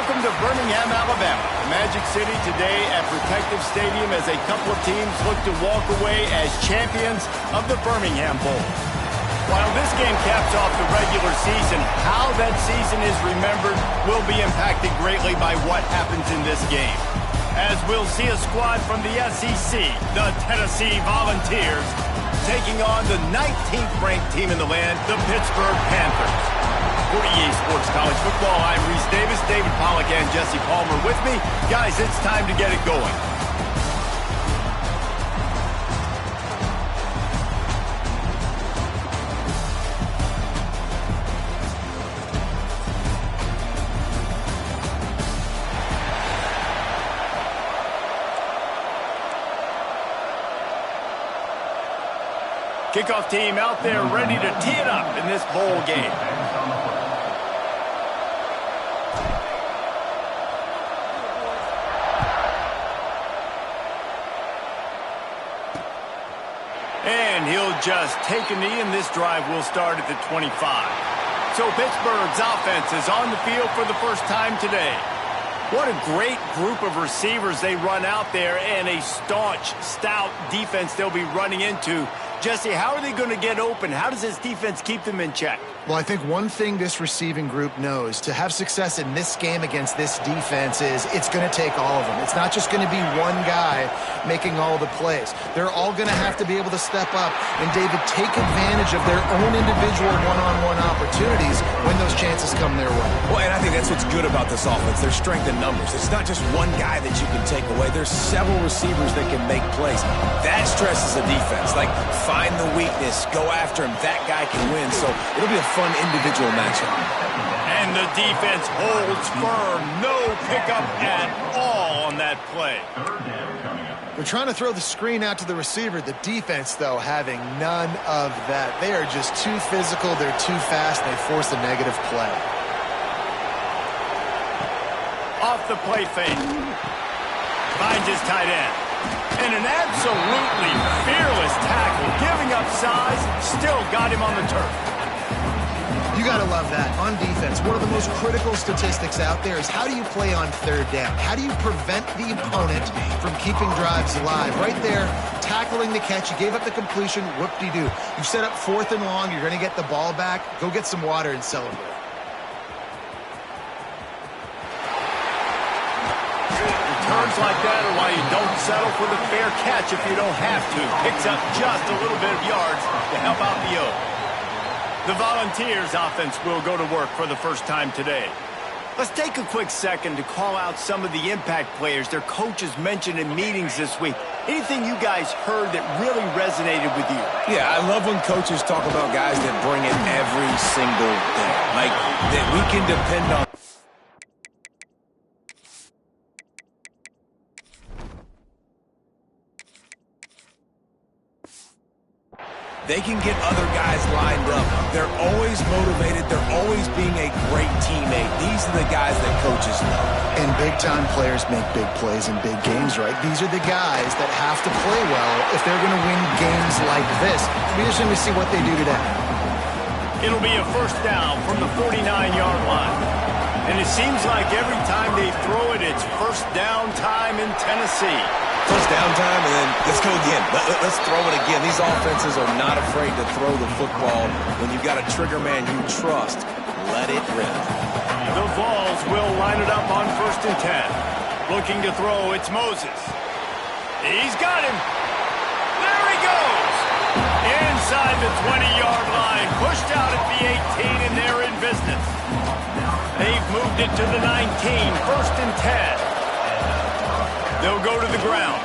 Welcome to Birmingham, Alabama, the Magic City today at Protective Stadium as a couple of teams look to walk away as champions of the Birmingham Bowl. While this game caps off the regular season, how that season is remembered will be impacted greatly by what happens in this game. As we'll see a squad from the SEC, the Tennessee Volunteers, taking on the 19th ranked team in the land, the Pittsburgh Panthers. For EA Sports College Football, I'm Reese Davis, David Pollack, and Jesse Palmer with me. Guys, it's time to get it going. Kickoff team out there ready to tee it up in this bowl game. And he'll just take a knee, and this drive will start at the 25. So Pittsburgh's offense is on the field for the first time today. What a great group of receivers they run out there, and a staunch, stout defense they'll be running into. Jesse, how are they going to get open? How does this defense keep them in check? Well, I think one thing this receiving group knows to have success in this game against this defense is it's going to take all of them. It's not just going to be one guy making all the plays. They're all going to have to be able to step up and, David, take advantage of their own individual one-on-one opportunities when those chances come their way. Well, and I think that's what's good about this offense. Their strength in numbers. It's not just one guy that you can take away. There's several receivers that can make plays. That stresses the defense. Like, find the weakness, go after him. That guy can win. So it'll be a fun individual matchup. And the defense holds firm. No pickup at all on that play. They're trying to throw the screen out to the receiver. The defense, though, having none of that. They are just too physical. They're too fast. They force a negative play. Off the play fake. Finds his tight end. And an absolutely fearless tackle. Giving up size, still got him on the turf. You got to love that. On defense, one of the most critical statistics out there is how do you play on third down? How do you prevent the opponent from keeping drives alive? Right there, tackling the catch. You gave up the completion. Whoop-de-doo. You set up 4th and long. You're going to get the ball back. Go get some water and celebrate. Returns like that are why you don't settle for the fair catch if you don't have to. Picks up just a little bit of yards to help out the O. The Volunteers offense will go to work for the first time today. Let's take a quick second to call out some of the impact players their coaches mentioned in meetings this week. Anything you guys heard that really resonated with you? Yeah, I love when coaches talk about guys that bring it every single day. Like, that we can depend on. They can get other guys lined up. They're always motivated. They're always being a great teammate. These are the guys that coaches know. And big-time players make big plays in big games, right? These are the guys that have to play well if they're going to win games like this. It'll be interesting to see what they do today. It'll be a first down from the 49-yard line. And it seems like every time they throw it, it's first down time in Tennessee. First down time, and then let's go again. Let's throw it again. These offenses are not afraid to throw the football. When you've got a trigger man you trust, let it rip. The Vols will line it up on 1st and 10. Looking to throw, it's Moses. He's got him. There he goes. Inside the 20-yard line. Pushed out at the 18, and they're in business. They've moved it to the 19. 1st and 10. They'll go to the ground.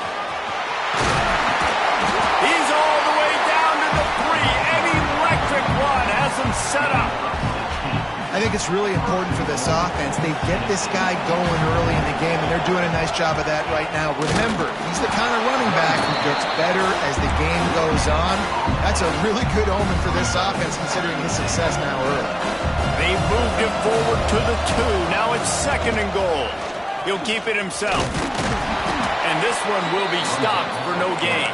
He's all the way down to the 3. An electric run has him set up. I think it's really important for this offense. They get this guy going early in the game, and they're doing a nice job of that right now. Remember, he's the kind of running back who gets better as the game goes on. That's a really good omen for this offense, considering his success now early. They've moved him forward to the 2. Now it's 2nd and goal. He'll keep it himself. And this one will be stopped for no gain.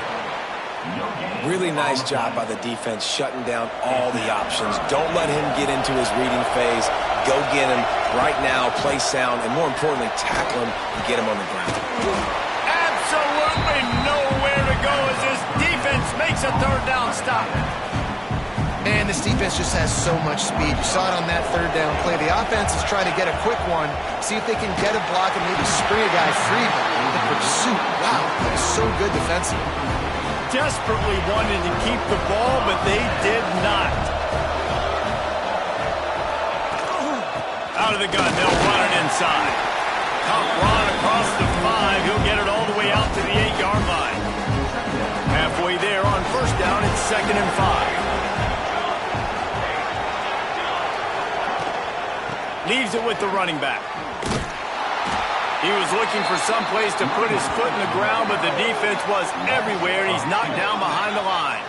Really nice job by the defense shutting down all the options. Don't let him get into his reading phase. Go get him right now, play sound, and more importantly, tackle him and get him on the ground. Absolutely nowhere to go as this defense makes a third down stop. Man, this defense just has so much speed. You saw it on that third down play. The offense is trying to get a quick one, see if they can get a block and maybe spring a guy free. But the pursuit, wow, that is so good defensively. Desperately wanted to keep the ball, but they did not. Out of the gun, they'll run it inside. Top run across the 5. He'll get it all the way out to the 8-yard line. Halfway there on first down, it's 2nd and 5. Leaves it with the running back. He was looking for some place to put his foot in the ground, but the defense was everywhere, and he's knocked down behind the line.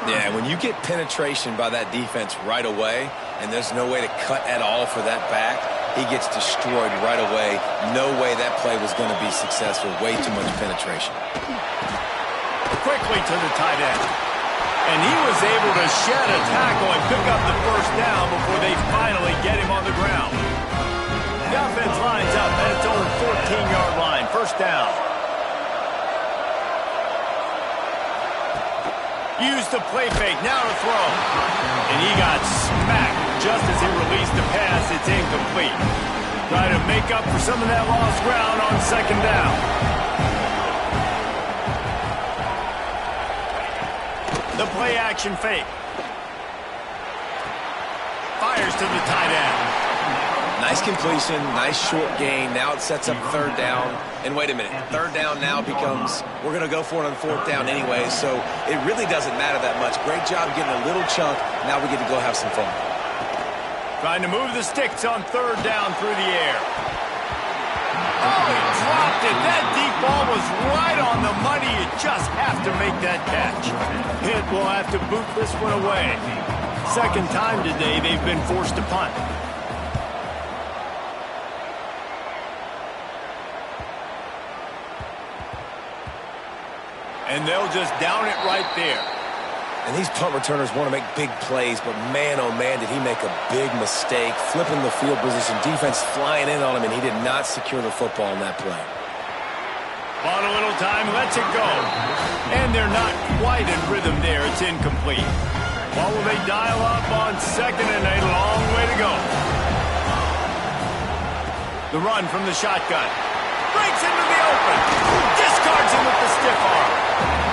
Yeah, when you get penetration by that defense right away, and there's no way to cut at all for that back, he gets destroyed right away. No way that play was going to be successful. Way too much penetration. Quickly to the tight end. And he was able to shed a tackle and pick up the first down before they finally get him on the ground. The offense lines up at its own 14-yard line. First down. Used the play fake. Now to throw. And he got smacked just as he released the pass. It's incomplete. Trying to make up for some of that lost ground on second down. The play action fake. Fires to the tight end. Nice completion, nice short gain. Now it sets up third down. And wait a minute, third down now becomes, we're going to go for it on fourth down anyway, so it really doesn't matter that much. Great job getting a little chunk. Now we get to go have some fun. Trying to move the sticks on third down through the air. Oh, he dropped it. That deep ball was right on the money. You just have to make that catch. Pitt will have to boot this one away. Second time today they've been forced to punt. And they'll just down it right there. And these punt returners want to make big plays, but man, oh man, did he make a big mistake. Flipping the field position, defense flying in on him, and he did not secure the football in that play. On a little time, lets it go. And they're not quite in rhythm there. It's incomplete. What will they dial up on second and a long way to go? The run from the shotgun. Breaks into the open. Discards him with the stiff arm.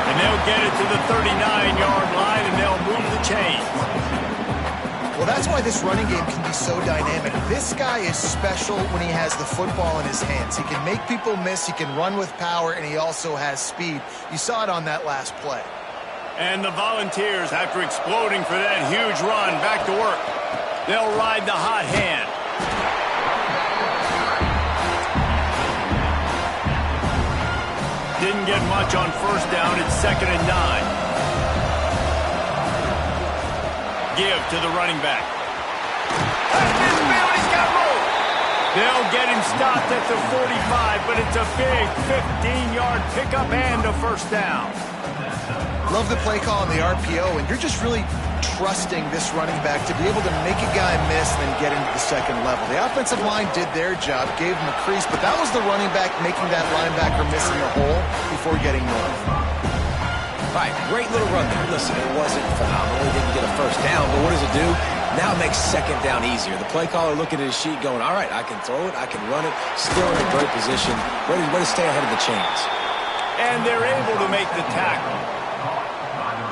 And they'll get it to the 39-yard line, and they'll move the chains. Well, that's why this running game can be so dynamic. This guy is special when he has the football in his hands. He can make people miss, he can run with power, and he also has speed. You saw it on that last play. And the Volunteers, after exploding for that huge run, back to work. They'll ride the hot hand. Didn't get much on first down. It's 2nd and 9. Give to the running back. He's got room. They'll get him stopped at the 45, but it's a big 15-yard pickup and a first down. Love the play call on the RPO, and you're just really trusting this running back to be able to make a guy miss and then get into the second level. The offensive line did their job, gave him a crease, but that was the running back making that linebacker miss in the hole before getting north. Right, great little run there. Listen, it wasn't phenomenal. He didn't get a first down, but what does it do? Now it makes second down easier. The play caller looking at his sheet going, all right, I can throw it, I can run it, still in a great position, ready to stay ahead of the chains. And they're able to make the tackle.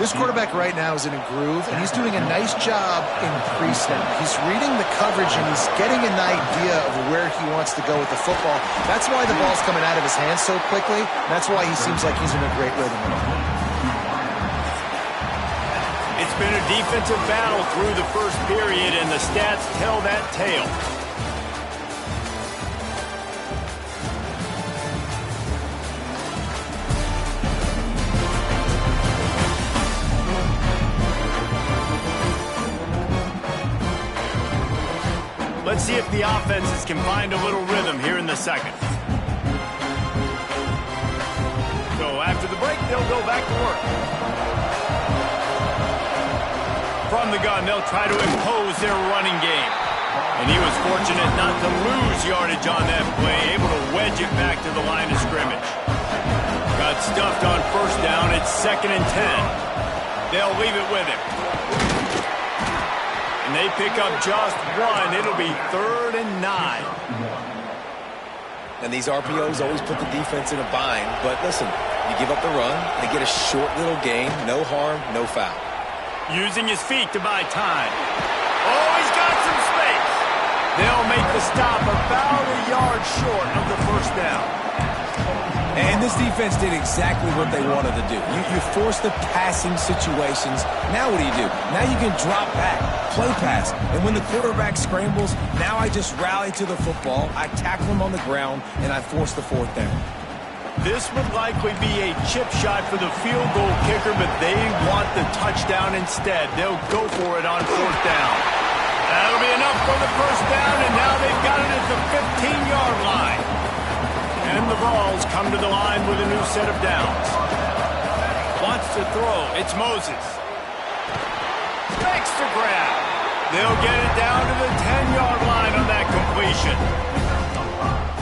This quarterback right now is in a groove, and he's doing a nice job in pre-snap. He's reading the coverage, and he's getting an idea of where he wants to go with the football. That's why the ball's coming out of his hands so quickly. That's why he seems like he's in a great rhythm. It's been a defensive battle through the first period, and the stats tell that tale. Let's see if the offenses can find a little rhythm here in the second. So after the break, they'll go back to work. From the gun, they'll try to impose their running game. And he was fortunate not to lose yardage on that play, able to wedge it back to the line of scrimmage. Got stuffed on first down. It's 2nd and 10. They'll leave it with him. And they pick up just one. It'll be 3rd and 9. And these RPOs always put the defense in a bind. But listen, you give up the run, they get a short little gain, no harm, no foul. Using his feet to buy time. Oh, he's got some space. They'll make the stop about a yard short of the first down. And this defense did exactly what they wanted to do. You force the passing situations. Now what do? Now you can drop back, play pass. And when the quarterback scrambles, now I just rally to the football, I tackle him on the ground, and I force the 4th down. This would likely be a chip shot for the field goal kicker, but they want the touchdown instead. They'll go for it on 4th down. That'll be enough for the first down, and now they've got it at the 15-yard line. And the Vols come to the line with a new set of downs. Wants to throw. It's Moses. Makes the grab. They'll get it down to the 10-yard line on that completion.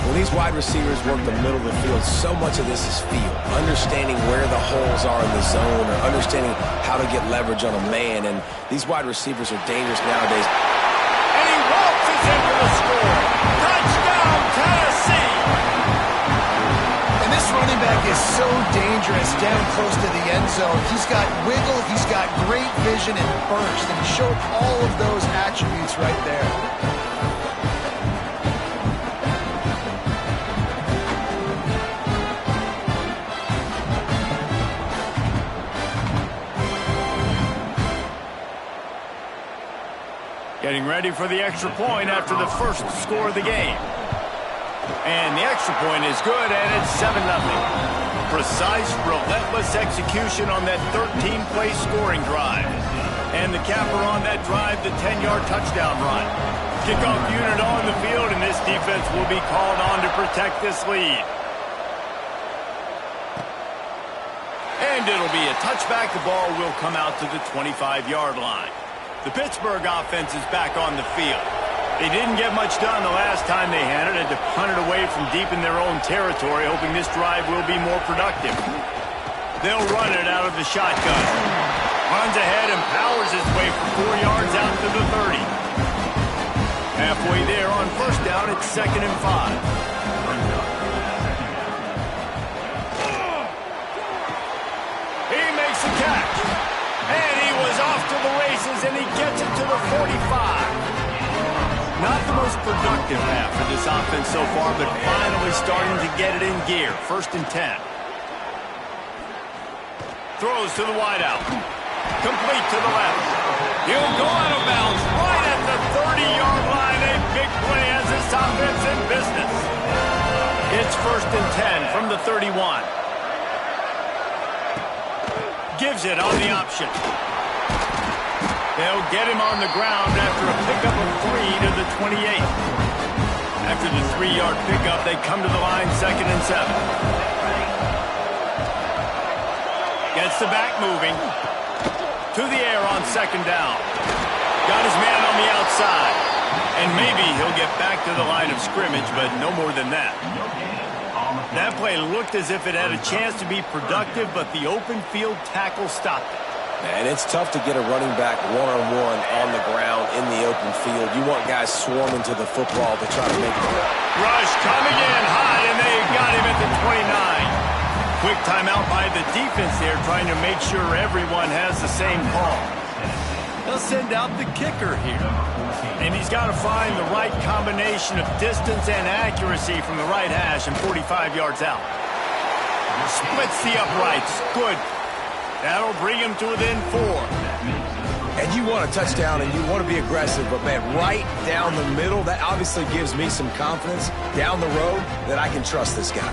When these wide receivers work the middle of the field, so much of this is feel. Understanding where the holes are in the zone or understanding how to get leverage on a man. And these wide receivers are dangerous nowadays. And he waltzes into the score. Touchdown, Tennessee! And this running back is so dangerous down close to the end zone. He's got wiggle, he's got great vision and burst, and he showed all of those attributes right there. Getting ready for the extra point after the first score of the game. And the extra point is good, and it's 7-0. Precise, relentless execution on that 13-play scoring drive. And the capper on that drive, the 10-yard touchdown run. Kickoff unit on the field, and this defense will be called on to protect this lead. And it'll be a touchback. The ball will come out to the 25-yard line. The Pittsburgh offense is back on the field. They didn't get much done the last time they had it, to punt it away from deep in their own territory, hoping this drive will be more productive. They'll run it out of the shotgun. Runs ahead and powers his way for 4 yards out to the 30. Halfway there on first down, it's 2nd and 5. He makes the catch. And he was off to the races, and he gets it to the 45. Not the most productive half for this offense so far, but finally starting to get it in gear. 1st and 10. Throws to the wideout. Complete to the left. He'll go out of bounds right at the 30-yard line. A big play as this offense in business. It's 1st and 10 from the 31. Gives it on the option. They'll get him on the ground after a pickup of 3 to the 28. After the 3-yard pickup, they come to the line 2nd and 7. Gets the back moving. To the air on 2nd down. Got his man on the outside. And maybe he'll get back to the line of scrimmage, but no more than that. That play looked as if it had a chance to be productive, but the open field tackle stopped it. And it's tough to get a running back one-on-one on the ground in the open field. You want guys swarming to the football to try to make it. Rush coming in high, and they got him at the 29. Quick timeout by the defense there, trying to make sure everyone has the same call. They'll send out the kicker here. And he's got to find the right combination of distance and accuracy from the right hash and 45 yards out. Splits the uprights. Good. That'll bring him to within 4. And you want a touchdown and you want to be aggressive, but man, right down the middle, that obviously gives me some confidence down the road that I can trust this guy.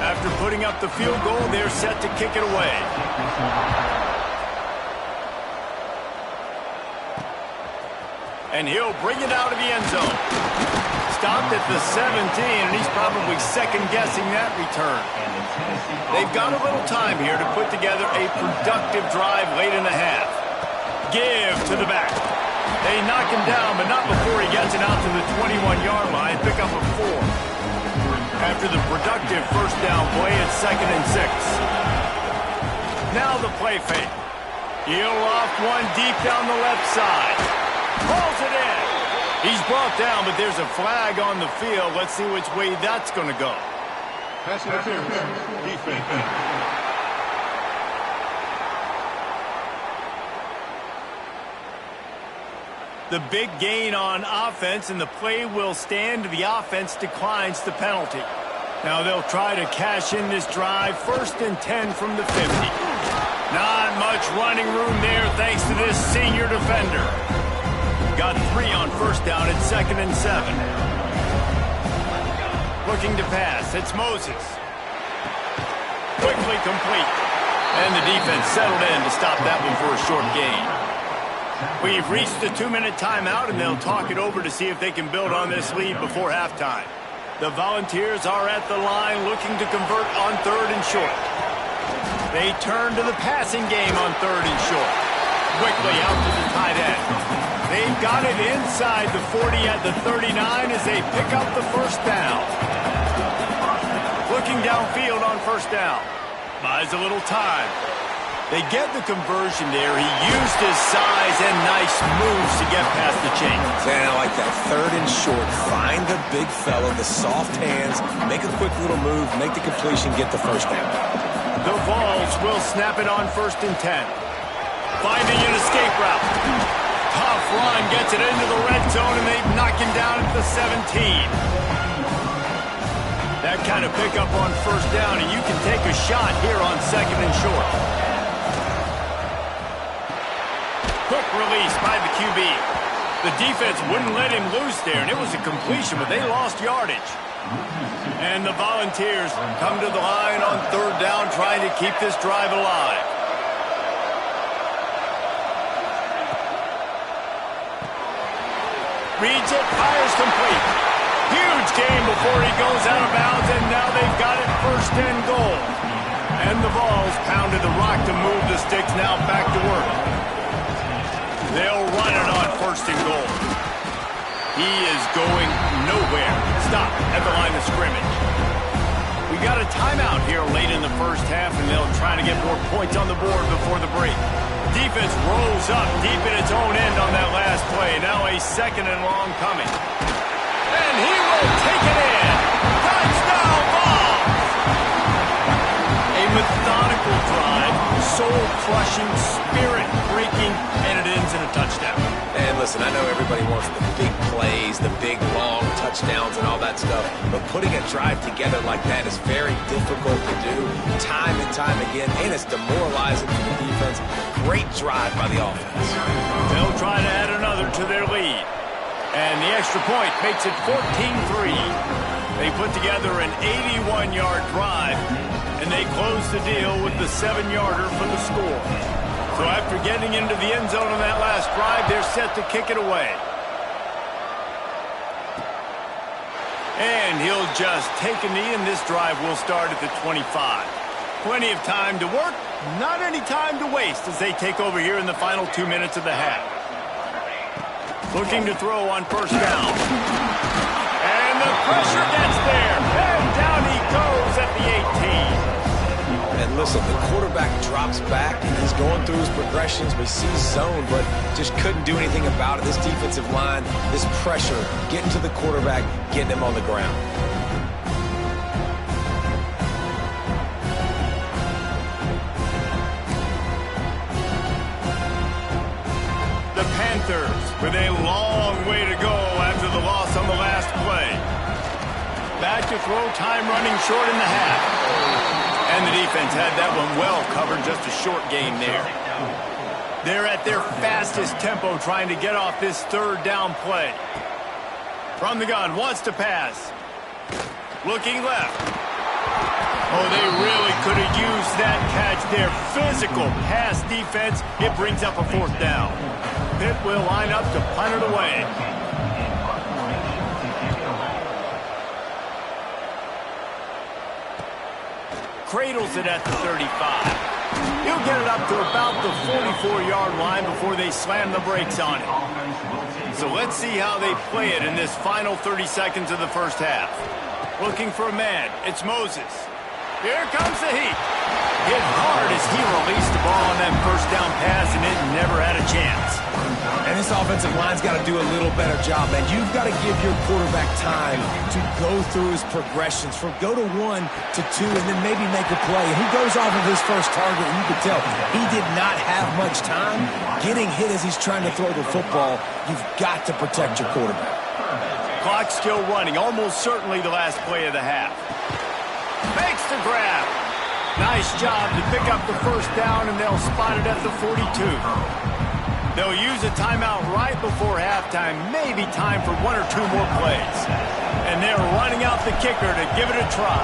After putting up the field goal, they're set to kick it away. And he'll bring it out of the end zone. stopped at the 17, and he's probably second-guessing that return. They've got a little time here to put together a productive drive late in the half. Give to the back. They knock him down, but not before he gets it out to the 21-yard line. Pick up a 4. After the productive first down play, it's 2nd and 6. Now the play fake. He'll loft one deep down the left side. Pulls it in. He's brought down, but there's a flag on the field. Let's see which way that's going to go. Pass interference. Defense. The big gain on offense, and the play will stand. The offense declines the penalty. Now they'll try to cash in this drive. 1st and 10 from the 50. Not much running room there thanks to this senior defender. Got 3 on first down at 2nd and 7. Looking to pass. It's Moses. Quickly complete. And the defense settled in to stop that one for a short gain. We've reached the 2-minute timeout, and they'll talk it over to see if they can build on this lead before halftime. The Volunteers are at the line looking to convert on 3rd and short. They turn to the passing game on 3rd and short. Quickly out to the tight end. They've got it inside the 40 at the 39 as they pick up the first down. Looking downfield on first down. Buys a little time. They get the conversion there. He used his size and nice moves to get past the chains. And I like that 3rd and short. Find the big fella, the soft hands, make a quick little move, make the completion, get the first down. The Vols will snap it on 1st and 10. Finding an escape route. Tough run gets it into the red zone, and they knock him down at the 17. That kind of pickup on first down, and you can take a shot here on 2nd and short. Quick release by the QB. The defense wouldn't let him loose there, and it was a completion, but they lost yardage. And the Volunteers come to the line on 3rd down, trying to keep this drive alive. Reads it, fires complete. Huge game before he goes out of bounds, and now they've got it 1st and goal. And the Vols pounded the rock to move the sticks, now back to work. They'll run it on 1st and goal. He is going nowhere. Stop at the line of scrimmage. We got a timeout here late in the first half, and they'll try to get more points on the board before the break. Defense rolls up deep in its own end on that last play. Now a 2nd and long coming. And he will take it in. Touchdown Vols! A methodical drive, soul-crushing, spirit-breaking, and it ends in a touchdown. And listen, I know everybody wants the big plays, the big, long touchdowns and all that stuff, but putting a drive together like that is very difficult to do time and time again, and it's demoralizing for the defense. Great drive by the offense. They'll try to add another to their lead. And the extra point makes it 14-3. They put together an 81-yard drive, and they close the deal with the 7-yarder for the score. So after getting into the end zone on that last drive, they're set to kick it away. And he'll just take a knee, and this drive will start at the 25. Plenty of time to work, not any time to waste as they take over here in the final 2 minutes of the half. Looking to throw on first down. And the pressure gets there. And down he goes at the 18. And listen, the quarterback drops back, and he's going through his progressions. We see zone, but just couldn't do anything about it. This defensive line, this pressure, getting to the quarterback, getting him on the ground. The Panthers with a long way to go after the loss on the last play. Back to throw, time running short in the half. And the defense had that one well covered, just a short gain there. They're at their fastest tempo trying to get off this 3rd down play. From the gun, wants to pass. Looking left. Oh, they really could have used that catch there. Physical pass defense. It brings up a 4th down. Pitt will line up to punt it away. cradles it at the 35. He'll get it up to about the 44-yard line before they slam the brakes on it. So let's see how they play it in this final 30 seconds of the first half. Looking for a man. It's Moses. Here comes the heat. Hit hard as he released the ball on that first down pass, and it never had a chance. And this offensive line's got to do a little better job, man. You've got to give your quarterback time to go through his progressions from go to 1 to 2 and then maybe make a play. He goes off of his first target, and you can tell he did not have much time getting hit as he's trying to throw the football. You've got to protect your quarterback. Clock still running, almost certainly the last play of the half. Makes the grab. Nice job to pick up the first down, and they'll spot it at the 42. They'll use a timeout right before halftime, maybe time for 1 or 2 more plays. And they're running out the kicker to give it a try.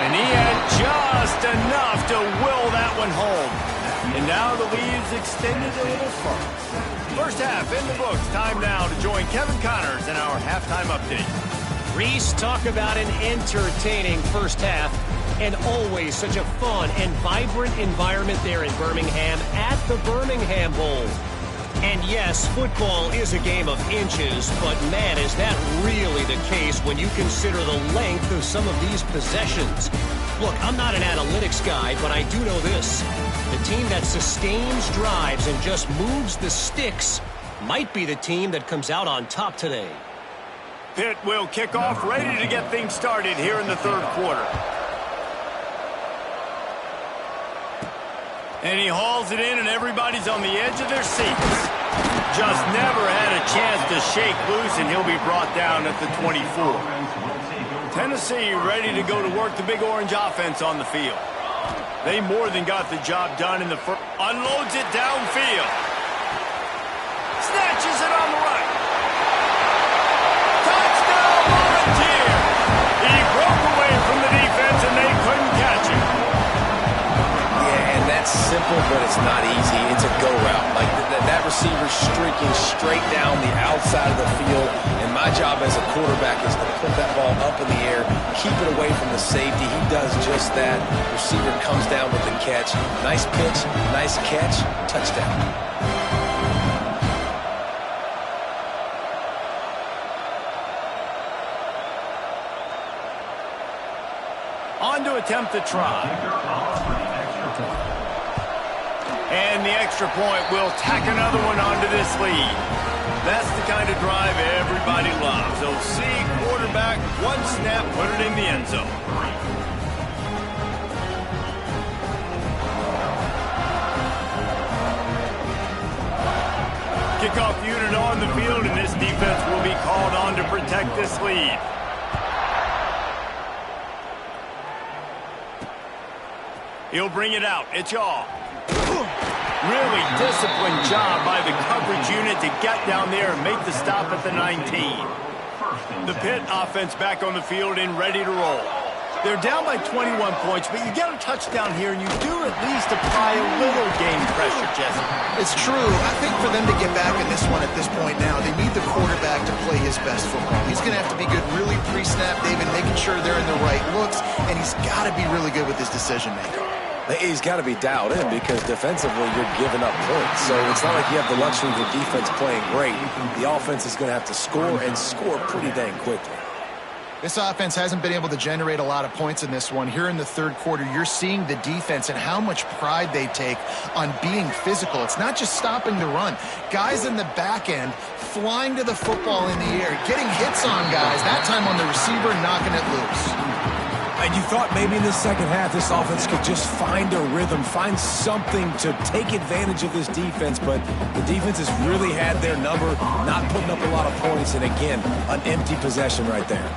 And he had just enough to will that one home. And now the lead's extended a little further. First half in the books. Time now to join Kevin Connors in our halftime update. Reese, talk about an entertaining first half, and always such a fun and vibrant environment there in Birmingham at the Birmingham Bowl. And yes, football is a game of inches, but man, is that really the case when you consider the length of some of these possessions. Look, I'm not an analytics guy, but I do know this. The team that sustains drives and just moves the sticks might be the team that comes out on top today. Pitt will kick off, ready to get things started here in the third quarter. And he hauls it in, and everybody's on the edge of their seats. Just never had a chance to shake loose, and he'll be brought down at the 24. Tennessee ready to go to work the Big Orange offense on the field. They more than got the job done in the first. Unloads it downfield. Snatches it on the right. Touchdown, Volunteer! He broke away from the defense, and they couldn't catch him. Yeah, and that's simple, but it's not easy. It's a go route. Like that receiver's streaking straight down the outside of the field, and my job as a quarterback is to put that ball up in the air, keep it away from the safety. He does just that. Receiver comes down with the catch. Nice pitch, nice catch, touchdown. On to attempt the try. And the extra point will tack another one onto this lead. That's the kind of drive everybody loves. OC, quarterback, one snap, put it in the end zone. Kickoff unit on the field, and this defense will be called on to protect this lead. He'll bring it out. It's all. Really disciplined job by the coverage unit to get down there and make the stop at the 19. The Pitt offense back on the field and ready to roll. They're down by 21 points, but you get a touchdown here, and you do at least apply a little game pressure, Jesse. It's true. I think for them to get back in this one at this point now, they need the quarterback to play his best football. He's going to have to be good really pre-snap, David, making sure they're in the right looks, and he's got to be really good with his decision-making. He's got to be dialed in because defensively you're giving up points. So it's not like you have the luxury of the defense playing great. The offense is going to have to score and score pretty dang quickly. This offense hasn't been able to generate a lot of points in this one. Here in the third quarter, you're seeing the defense and how much pride they take on being physical. It's not just stopping the run. Guys in the back end flying to the football in the air, getting hits on guys, that time on the receiver, knocking it loose. And you thought maybe in the second half this offense could just find a rhythm, find something to take advantage of this defense, but the defense has really had their number, not putting up a lot of points, and again, an empty possession right there.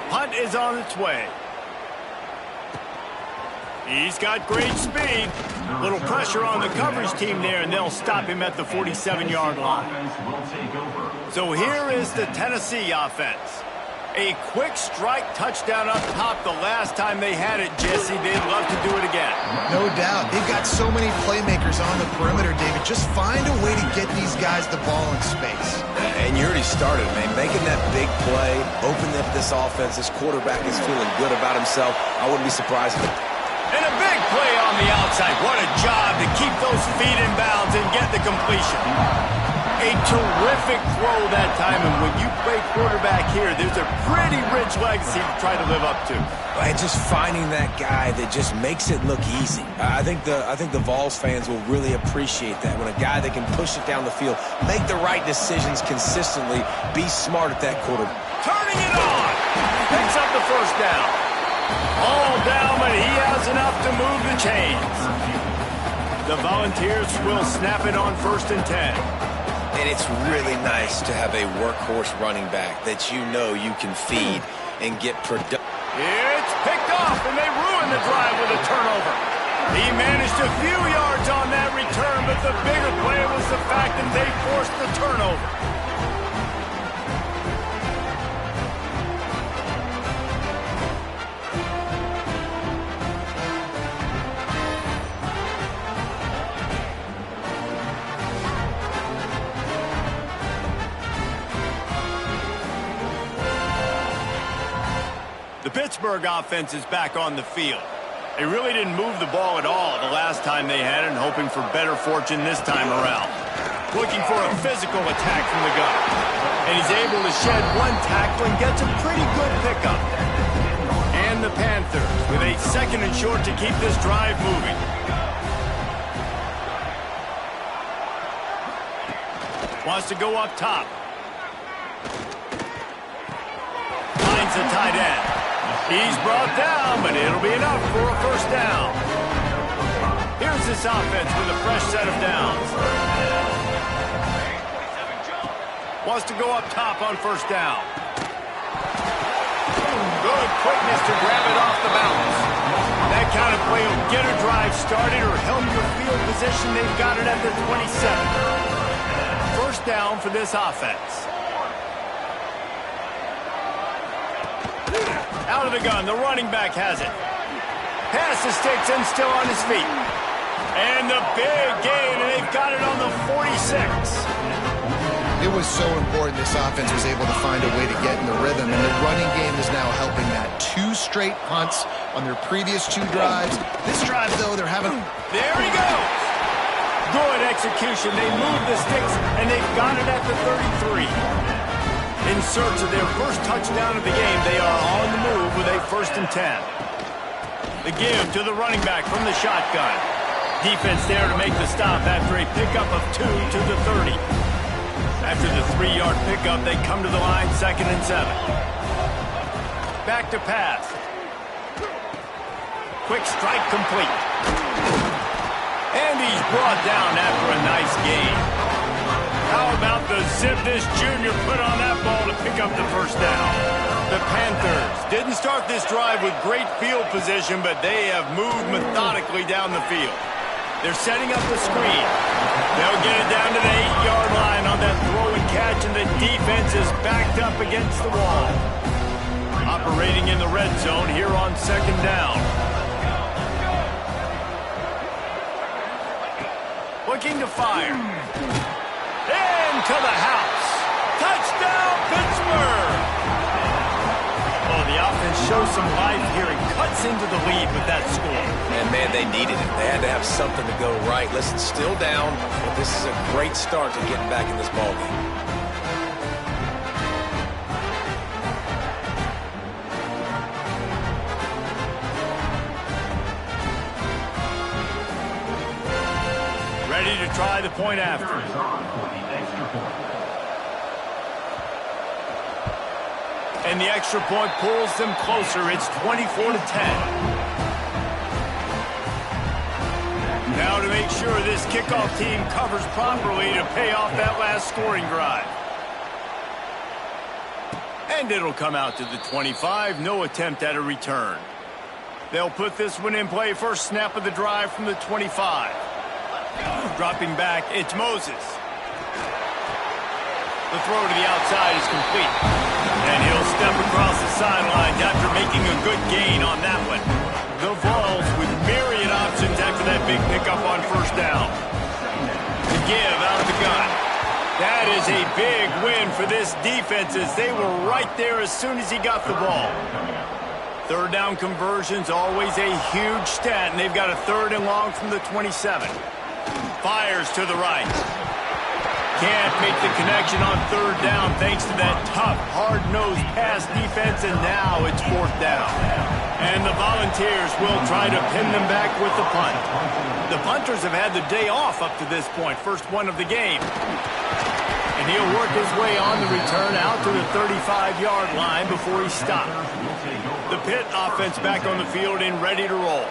Punt is on its way. He's got great speed. Little pressure on the coverage team there, and they'll stop him at the 47-yard line. So here is the Tennessee offense. A quick strike touchdown up top the last time they had it, Jesse. They'd love to do it again. No doubt. They've got so many playmakers on the perimeter, David. Just find a way to get these guys the ball in space. And you already started, man. Making that big play, opening up this offense. This quarterback is feeling good about himself. I wouldn't be surprised if it... And a big play on the outside. What a job to keep those feet in bounds and get the completion. A terrific throw that time, and when you play quarterback here, there's a pretty rich legacy to try to live up to. And just finding that guy that just makes it look easy. I think the Vols fans will really appreciate that, when a guy that can push it down the field, make the right decisions consistently, be smart at that quarter. Turning it on! Picks up the first down. All down, but he has enough to move the chains. The Volunteers will snap it on 1st and 10. And it's really nice to have a workhorse running back that you know you can feed and get production. It's picked off, and they ruin the drive with a turnover. He managed a few yards on that return, but the bigger play was the fact that they forced the turnover. The Pittsburgh offense is back on the field. They really didn't move the ball at all the last time they had it, and hoping for better fortune this time around. Looking for a physical attack from the gun. And he's able to shed one tackle and gets a pretty good pickup. And the Panthers with a 2nd and short to keep this drive moving. Wants to go up top. Finds the tight end. He's brought down, but it'll be enough for a first down. Here's this offense with a fresh set of downs. Wants to go up top on 1st down. Good quickness to grab it off the bounce. That kind of play will get a drive started or help your field position. They've got it at the 27. First down for this offense. Out of the gun, the running back has it. Pass the sticks and still on his feet. And the big gain, and they've got it on the 46. It was so important this offense was able to find a way to get in the rhythm, and the running game is now helping that. 2 straight punts on their previous 2 drives. This drive, though, they're having... There he goes! Good execution. They move the sticks, and they've got it at the 33. In search of their first touchdown of the game, they are on the move with a 1st and 10. The give to the running back from the shotgun. Defense there to make the stop after a pickup of 2 to the 30. After the 3-yard pickup, they come to the line 2nd and 7. Back to pass. Quick strike complete. And he's brought down after a nice gain. How about the zip this junior put on that ball to pick up the first down? The Panthers didn't start this drive with great field position, but they have moved methodically down the field. They're setting up the screen. They'll get it down to the 8-yard line on that throw and catch, and the defense is backed up against the wall. Operating in the red zone here on 2nd down. Looking to fire. Into the house. Touchdown, Pittsburgh! Oh, the offense shows some life here and cuts into the lead with that score. And, man, they needed it. They had to have something to go right. Listen, still down, but this is a great start to getting back in this ballgame. Ready to try the point after. And the extra point pulls them closer. It's 24 to 10. Now to make sure this kickoff team covers properly to pay off that last scoring drive. And it'll come out to the 25. No attempt at a return. They'll put this one in play. First snap of the drive from the 25. Dropping back, it's Moses. The throw to the outside is complete. And he'll step across the sidelines after making a good gain on that one. The Vols with myriad options after that big pickup on first down. To give out of the gun. That is a big win for this defense as they were right there as soon as he got the ball. Third down conversion's always a huge stat, and they've got a 3rd and long from the 27. Fires to the right. Can't make the connection on 3rd down thanks to that tough, hard-nosed pass defense, and now it's 4th down. And the Volunteers will try to pin them back with the punt. The punters have had the day off up to this point, first one of the game. And he'll work his way on the return out to the 35-yard line before he stopped. The Pitt offense back on the field and ready to roll.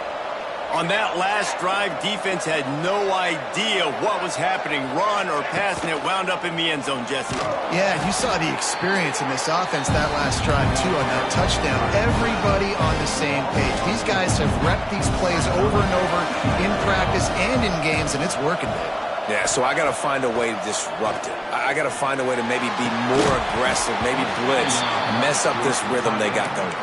On that last drive, defense had no idea what was happening, run or pass, and it wound up in the end zone, Jesse. Yeah, you saw the experience in this offense that last drive, too, on that touchdown. Everybody on the same page. These guys have repped these plays over and over in practice and in games, and it's working, Dave. Yeah, so I got to find a way to disrupt it. I got to find a way to maybe be more aggressive, maybe blitz, mess up this rhythm they got going.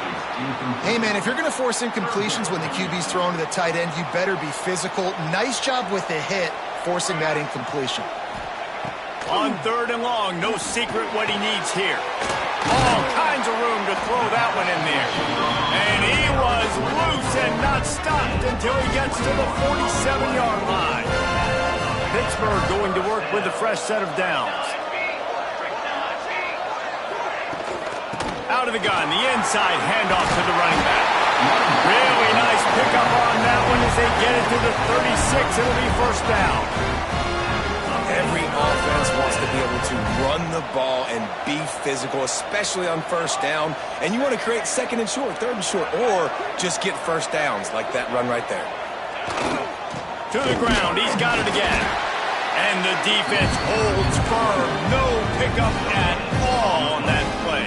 Hey, man, if you're going to force incompletions when the QB's thrown to the tight end, you better be physical. Nice job with the hit, forcing that incompletion. On 3rd and long, no secret what he needs here. All kinds of room to throw that one in there. And he was loose and not stopped until he gets to the 47-yard line. Pittsburgh going to work with a fresh set of downs. Out of the gun, the inside handoff to the running back. Really nice pickup on that one as they get it to the 36. It'll be 1st down. Every offense wants to be able to run the ball and be physical, especially on 1st down. And you want to create 2nd and short, 3rd and short, or just get 1st downs like that run right there. To the ground, he's got it again. And the defense holds firm. No pickup at all on that play.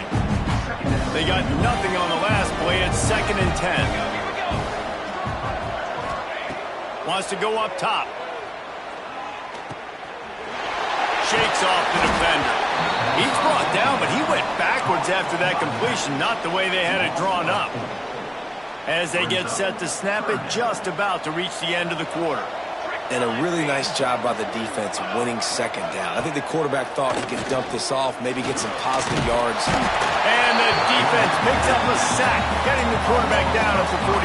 They got nothing on the last play. It's 2nd and 10. Wants to go up top. Shakes off the defender. He's brought down, but he went backwards after that completion, not the way they had it drawn up. As they get set to snap it, just about to reach the end of the quarter. And a really nice job by the defense winning 2nd down. I think the quarterback thought he could dump this off, maybe get some positive yards. And the defense picks up a sack, getting the quarterback down at the 44.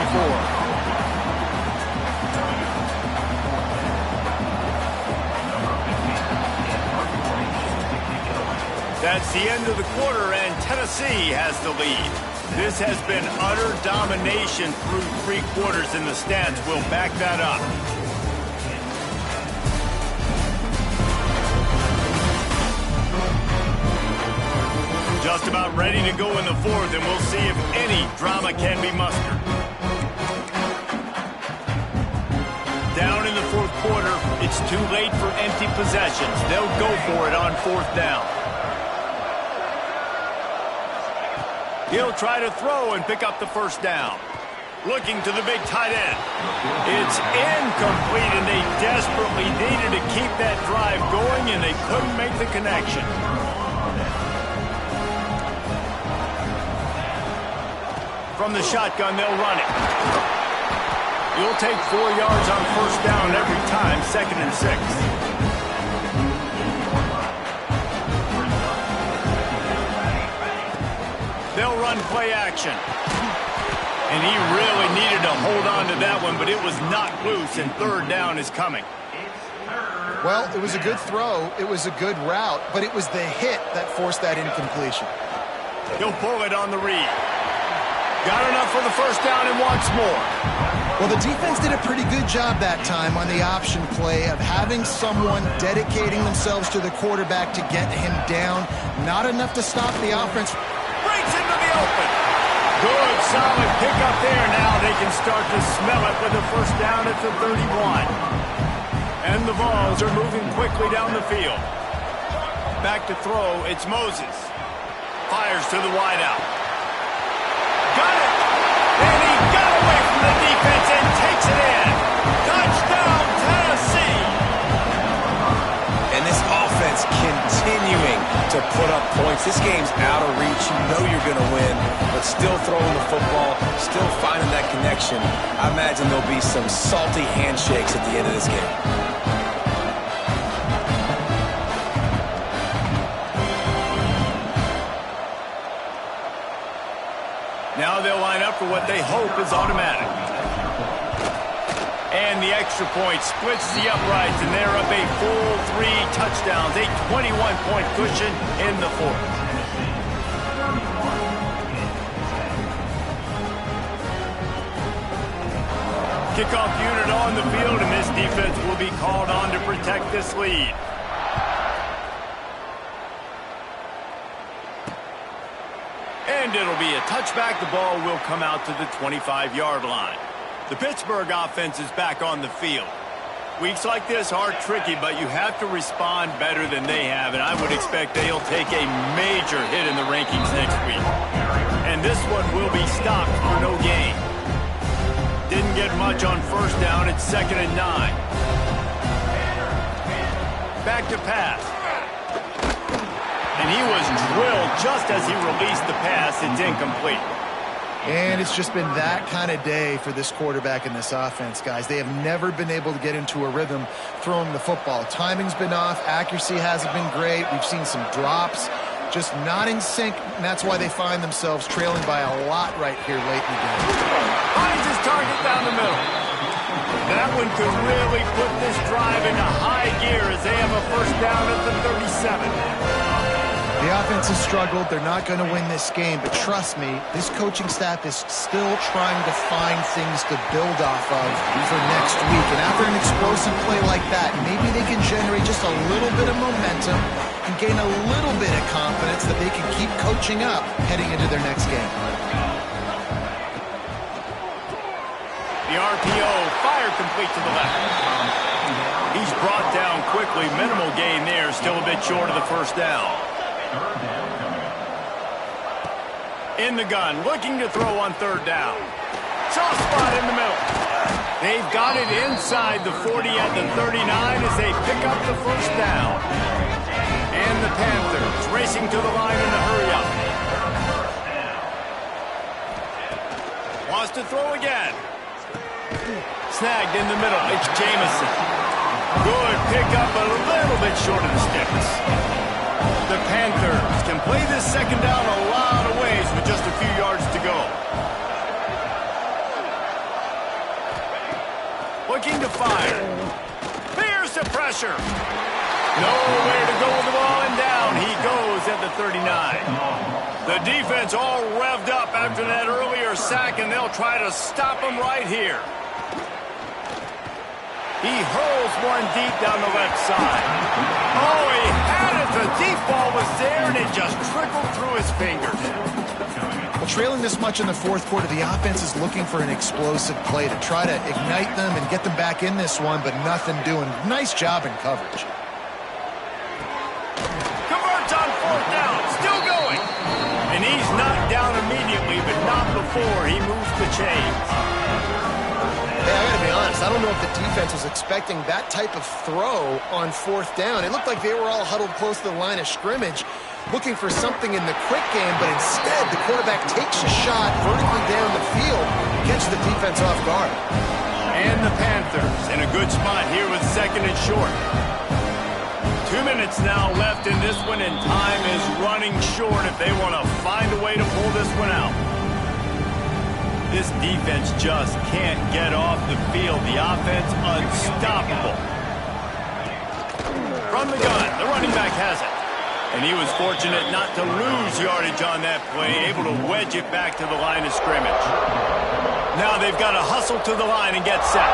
That's the end of the quarter, and Tennessee has the lead. This has been utter domination through 3 quarters, and the stats will back that up. Just about ready to go in the 4th, and we'll see if any drama can be mustered. Down in the 4th quarter, it's too late for empty possessions. They'll go for it on 4th down. He'll try to throw and pick up the 1st down. Looking to the big tight end. It's incomplete, and they desperately needed to keep that drive going, and they couldn't make the connection. From the shotgun, they'll run it. You'll take 4 yards on 1st down every time, 2nd and 6. They'll run play action. And he really needed to hold on to that one, but it was not loose, and 3rd down is coming. Well, it was a good throw. It was a good route, but it was the hit that forced that incompletion. He'll pull it on the read. Got enough for the 1st down and wants more. Well, the defense did a pretty good job that time on the option play of having someone dedicating themselves to the quarterback to get him down. Not enough to stop the offense. Breaks into the open. Good, solid pickup there. Now they can start to smell it with the 1st down at the 31. And the Vols are moving quickly down the field. Back to throw, it's Moses. Fires to the wideout. Got it! And he got away from the defense and takes it in. Touchdown, Tennessee! And this offense continuing to put up points. This game's out of reach. You know you're going to win, but still throwing the football, still finding that connection. I imagine there'll be some salty handshakes at the end of this game. Now they'll line up for what they hope is automatic. And the extra point splits the uprights, and they're up a full 3 touchdowns, a 21-point cushion in the fourth. Kickoff unit on the field, and this defense will be called on to protect this lead. And it'll be a touchback. The ball will come out to the 25-yard line. The Pittsburgh offense is back on the field. Weeks like this are tricky, but you have to respond better than they have, and I would expect they'll take a major hit in the rankings next week. And this one will be stopped for no gain. Didn't get much on first down. It's 2nd and 9. Back to pass. And he was drilled just as he released the pass. It's incomplete. And it's just been that kind of day for this quarterback and this offense, guys. They have never been able to get into a rhythm throwing the football. Timing's been off. Accuracy hasn't been great. We've seen some drops. Just not in sync, and that's why they find themselves trailing by a lot right here late in the game. Finds his target down the middle. That one could really put this drive into high gear as they have a first down at the 37. The offense has struggled. They're not going to win this game, but trust me, this coaching staff is still trying to find things to build off of for next week. And after an explosive play like that, maybe they can generate just a little bit of momentum and gain a little bit of confidence that they can keep coaching up heading into their next game. The RPO, fire complete to the left. He's brought down quickly. Minimal gain there, still a bit short of the first down. In the gun, looking to throw on 3rd down. Soft spot in the middle. They've got it inside the 40 at the 39 as they pick up the first down. And the Panthers racing to the line in a hurry up. Wants to throw again. Snagged in the middle. It's Jamison. Good pickup, a little bit short of the sticks. The Panthers can play this second down a lot of ways with just a few yards to go. Looking to fire. Fears the pressure. Nowhere to go with the ball, and down he goes at the 39. The defense all revved up after that earlier sack, and they'll try to stop him right here. He hurls one deep down the left side. Oh, he had it. The deep ball was there, and it just trickled through his fingers. Well, trailing this much in the fourth quarter, the offense is looking for an explosive play to try to ignite them and get them back in this one, but nothing doing. Nice job in coverage. Converts on 4th down. Still going. And he's knocked down immediately, but not before he moves the chains. Hey, I gotta be honest, I don't know if the defense was expecting that type of throw on 4th down. It looked like they were all huddled close to the line of scrimmage, looking for something in the quick game, but instead the quarterback takes a shot vertically down the field, gets the defense off guard. And the Panthers in a good spot here with 2nd and short. 2 minutes now left in this one, and time is running short if they want to find a way to pull this one out. This defense just can't get off the field. The offense unstoppable. From the gun, the running back has it. And he was fortunate not to lose yardage on that play, able to wedge it back to the line of scrimmage. Now they've got to hustle to the line and get set.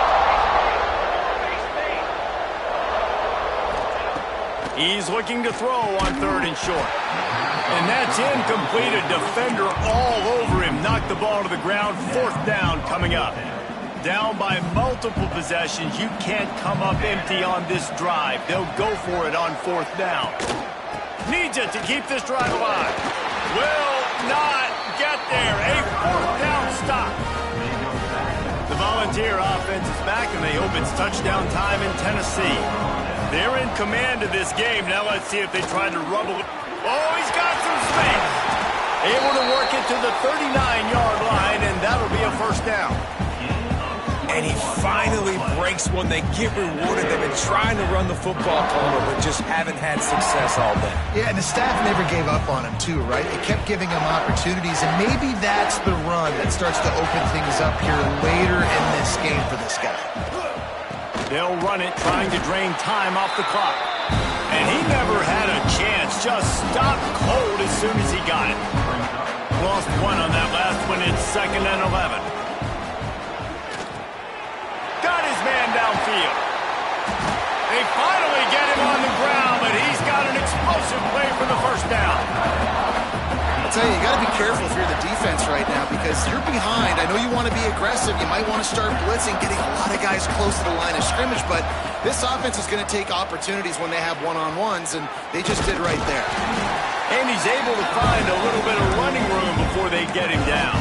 He's looking to throw on 3rd and short. And that's incomplete. A defender all over him. Knocked the ball to the ground. 4th down coming up. Down by multiple possessions. You can't come up empty on this drive. They'll go for it on 4th down. Needs it to keep this drive alive. Will not get there. A 4th down stop. The Volunteer offense is back, and they hope it's touchdown time in Tennessee. They're in command of this game. Now let's see if they try to Oh, he's got some space. Able to work it to the 39-yard line, and that'll be a first down. And he finally breaks one. They get rewarded. They've been trying to run the football corner, but just haven't had success all day. Yeah, and the staff never gave up on him, too, right? They kept giving him opportunities, and maybe that's the run that starts to open things up here later in this game for this guy. They'll run it, trying to drain time off the clock. And he never had a chance. Just stopped cold as soon as he got it. Lost one on that last one. It's 2nd and 11. Got his man downfield. They finally get him on the ground, but he's got an explosive play for the first down. I'll tell you, you got to be careful if you're the defense right now because you're behind. I know you want to be aggressive. You might want to start blitzing, getting a lot of guys close to the line of scrimmage, but this offense is going to take opportunities when they have one-on-ones, and they just did right there. And he's able to find a little bit of running room before they get him down.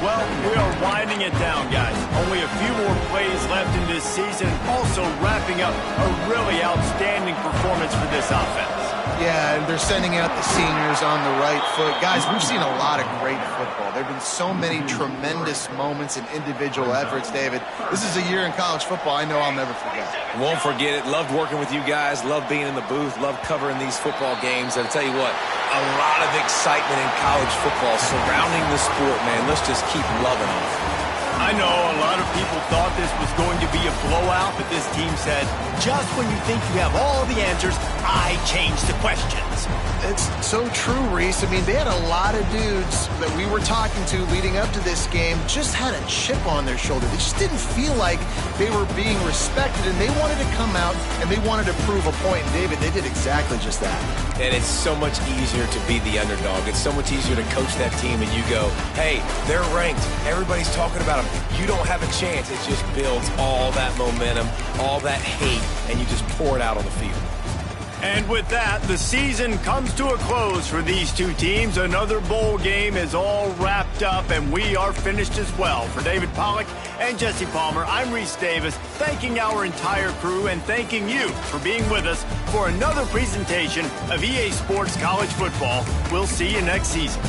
Well, we are winding it down, guys. Only a few more plays left in this season. Also wrapping up a really outstanding performance for this offense. Yeah, and they're sending out the seniors on the right foot. Guys, we've seen a lot of great football. There have been so many tremendous moments and individual efforts, David. This is a year in college football I know I'll never forget. Won't forget it. Loved working with you guys. Loved being in the booth. Loved covering these football games. And I'll tell you what, a lot of excitement in college football surrounding the sport, man. Let's just keep loving it. I know a lot of people thought this was going to be a blowout, but this team said, just when you think you have all the answers, I change the questions. It's so true, Reese. I mean, they had a lot of dudes that we were talking to leading up to this game just had a chip on their shoulder. They just didn't feel like they were being respected, and they wanted to come out and they wanted to prove a point. And David, they did exactly just that. And it's so much easier to be the underdog. It's so much easier to coach that team and you go, hey, they're ranked. Everybody's talking about them. You don't have a chance. It just builds all that momentum, all that hate, and you just pour it out on the field. And with that, the season comes to a close for these two teams. Another bowl game is all wrapped up, and we are finished as well. For David Pollack and Jesse Palmer, I'm Reese Davis, thanking our entire crew and thanking you for being with us for another presentation of EA Sports College Football. We'll see you next season.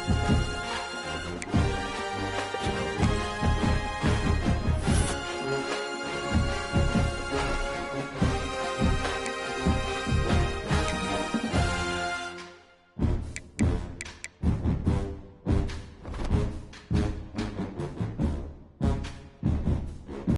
it.